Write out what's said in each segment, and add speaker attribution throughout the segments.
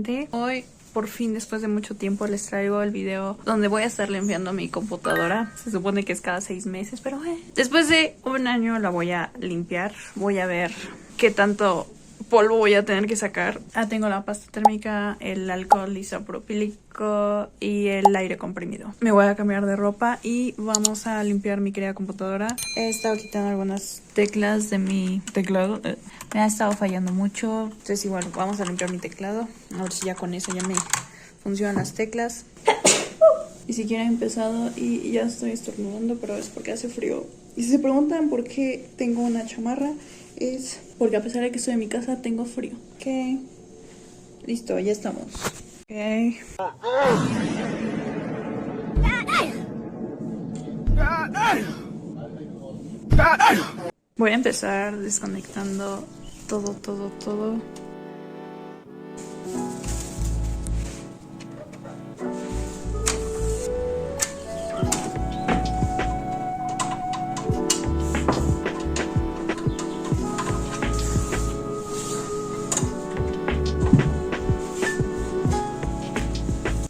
Speaker 1: Fuente. Hoy, por fin, después de mucho tiempo, les traigo el video donde voy a estar limpiando mi computadora. Se supone que es cada 6 meses, pero después de un año la voy a limpiar. Voy a ver qué tanto polvo voy a tener que sacar. Tengo la pasta térmica, el alcohol isopropílico y el aire comprimido. Me voy a cambiar de ropa y vamos a limpiar mi querida computadora. He estado quitando algunas teclas de mi teclado. Me ha estado fallando mucho. Entonces igual vamos a limpiar mi teclado. A ver si ya con eso ya me funcionan las teclas. Y si quieren empezado y ya estoy estornudando, pero es porque hace frío. Y si se preguntan por qué tengo una chamarra, es porque a pesar de que estoy en mi casa, tengo frío. Ok. Listo, ya estamos. Ok. Voy a empezar desconectando todo.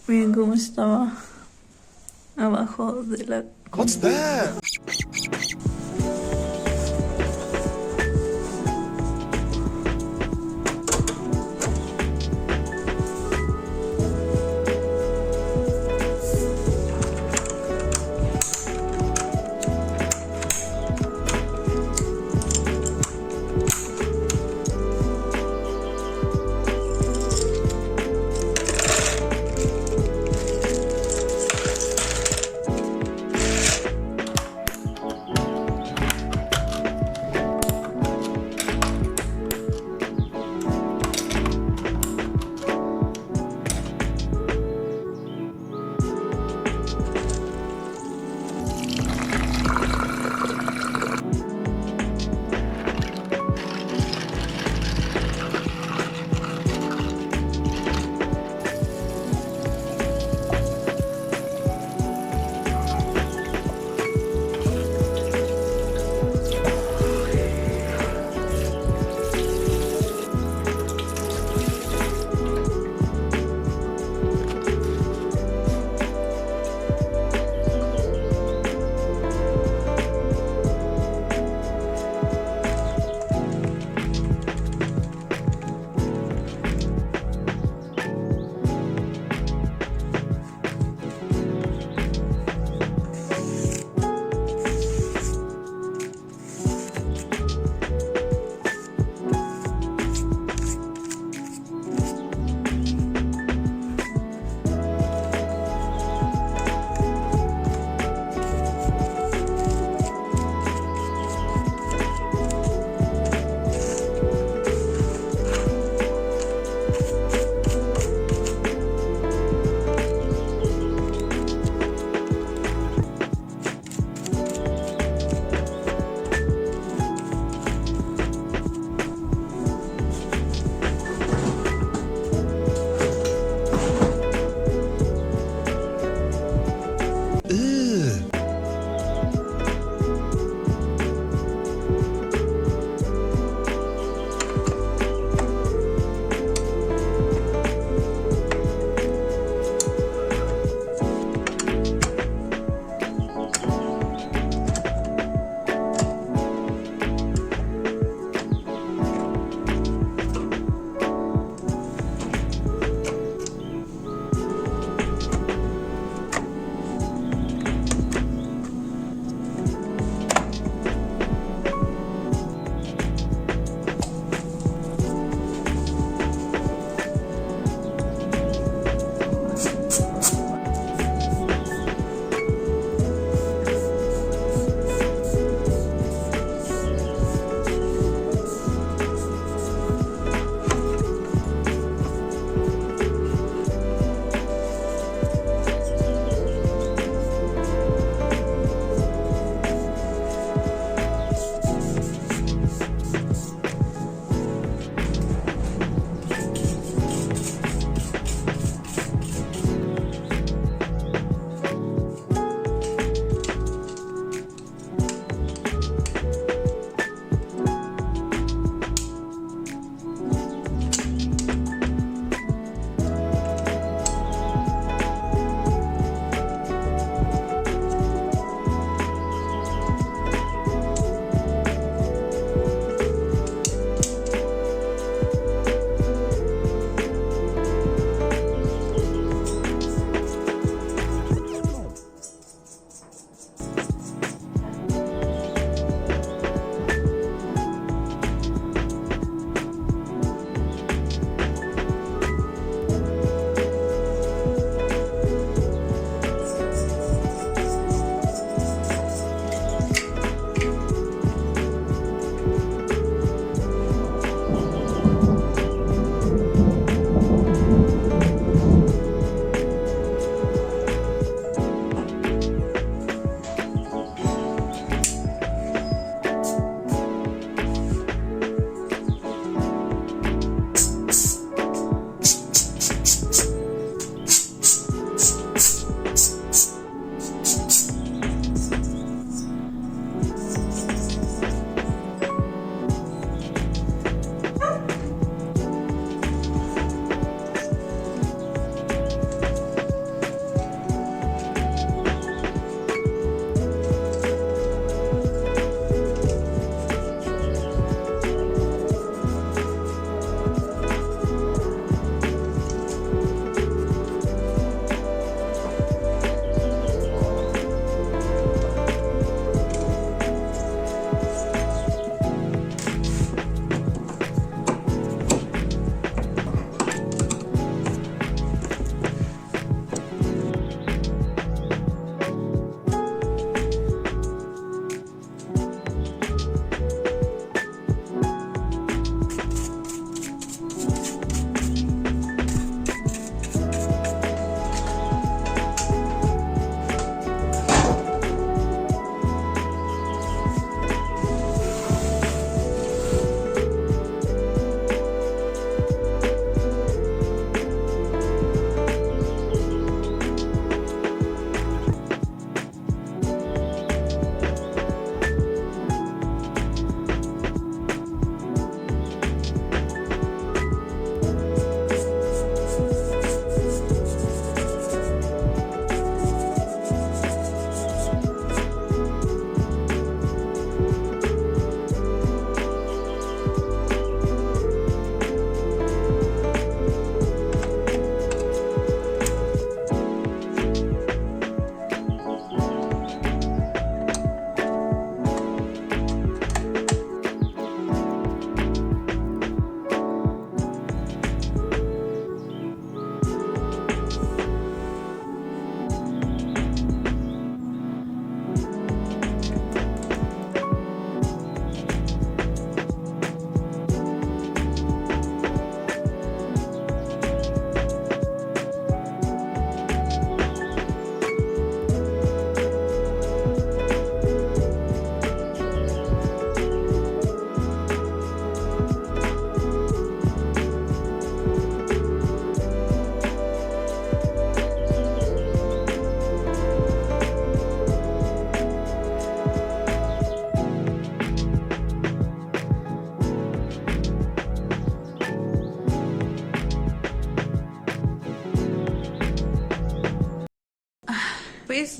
Speaker 1: Miren cómo estaba abajo de la...
Speaker 2: What's that?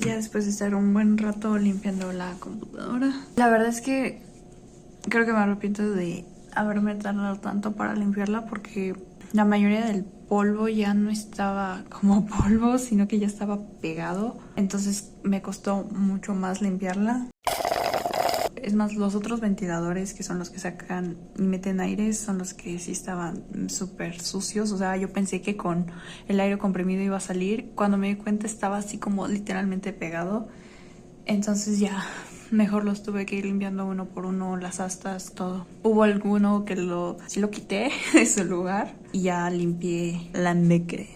Speaker 1: ya después de estar un buen rato limpiando la computadora. La verdad es que creo que me arrepiento de haberme tardado tanto para limpiarla porque la mayoría del polvo ya no estaba como polvo, sino que ya estaba pegado. Entonces me costó mucho más limpiarla. Es más, los otros ventiladores, que son los que sacan y meten aire, son los que sí estaban súper sucios. O sea, yo pensé que con el aire comprimido iba a salir. Cuando me di cuenta estaba así como literalmente pegado. Entonces ya mejor los tuve que ir limpiando uno por uno, las astas, todo. Hubo alguno que sí lo quité de su lugar y ya limpié la necre.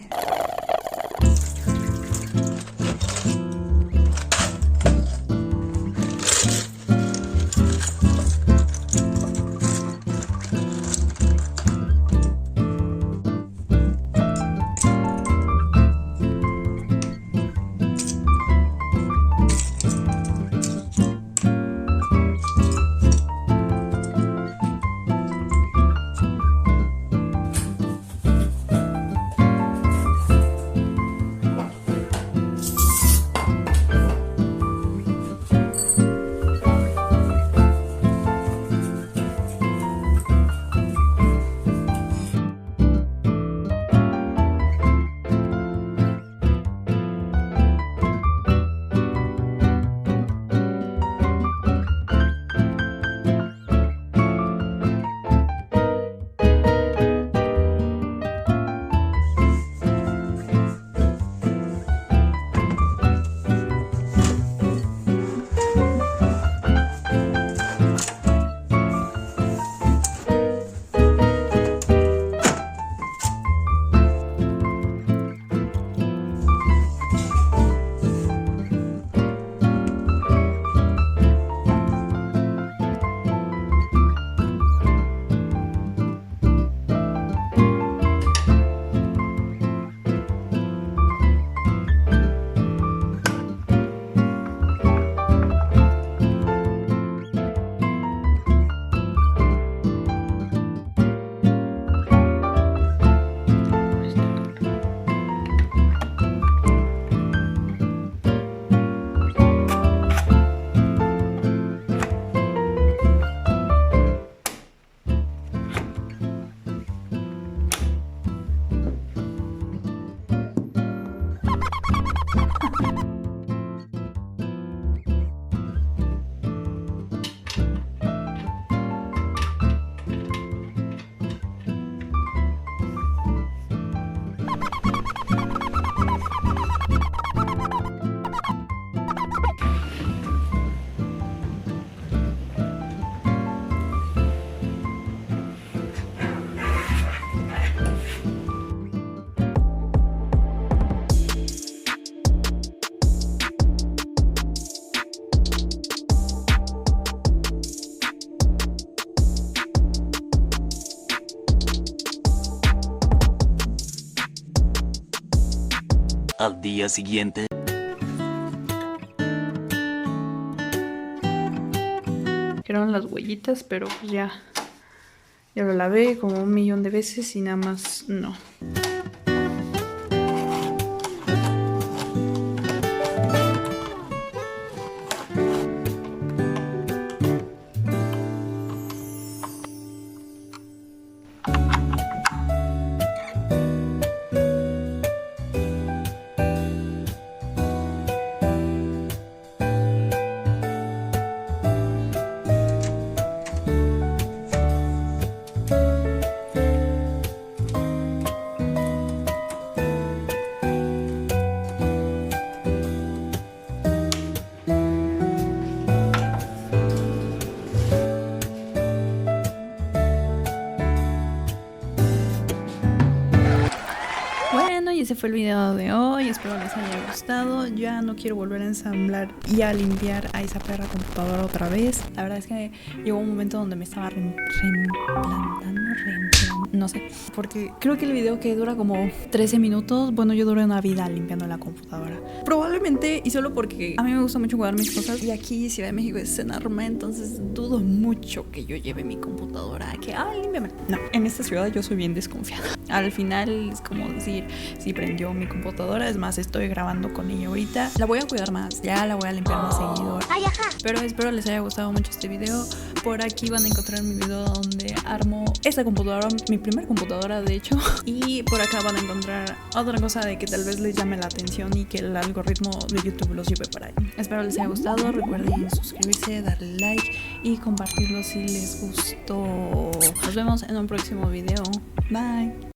Speaker 2: Al día siguiente.
Speaker 1: Quedaron las huellitas, pero pues ya lo lavé como 1.000.000 de veces y nada más no. Y ese fue el video de hoy, espero les haya gustado. Ya no quiero volver a ensamblar y a limpiar a esa perra computadora otra vez. La verdad es que llegó un momento donde me estaba reimplantando, no sé, porque creo que el video que dura como 13 minutos, bueno, yo duré una vida limpiando la computadora. Probablemente, y solo porque a mí me gusta mucho guardar mis cosas, y aquí Ciudad de México es enorme, entonces dudo mucho que yo lleve mi computadora a que, límpiame. No, en esta ciudad yo soy bien desconfiada. Al final es como decir, si prendió mi computadora. Es más, estoy grabando con ella ahorita. La voy a cuidar más, ya la voy a limpiar más seguido. Pero espero les haya gustado mucho este video. Por aquí van a encontrar mi video donde armo esta computadora, mi primera computadora de hecho. Y por acá van a encontrar otra cosa de que tal vez les llame la atención y que el algoritmo de YouTube los lleve para ahí. Espero les haya gustado. Recuerden suscribirse, darle like y compartirlo si les gustó. Nos vemos en un próximo video. Bye.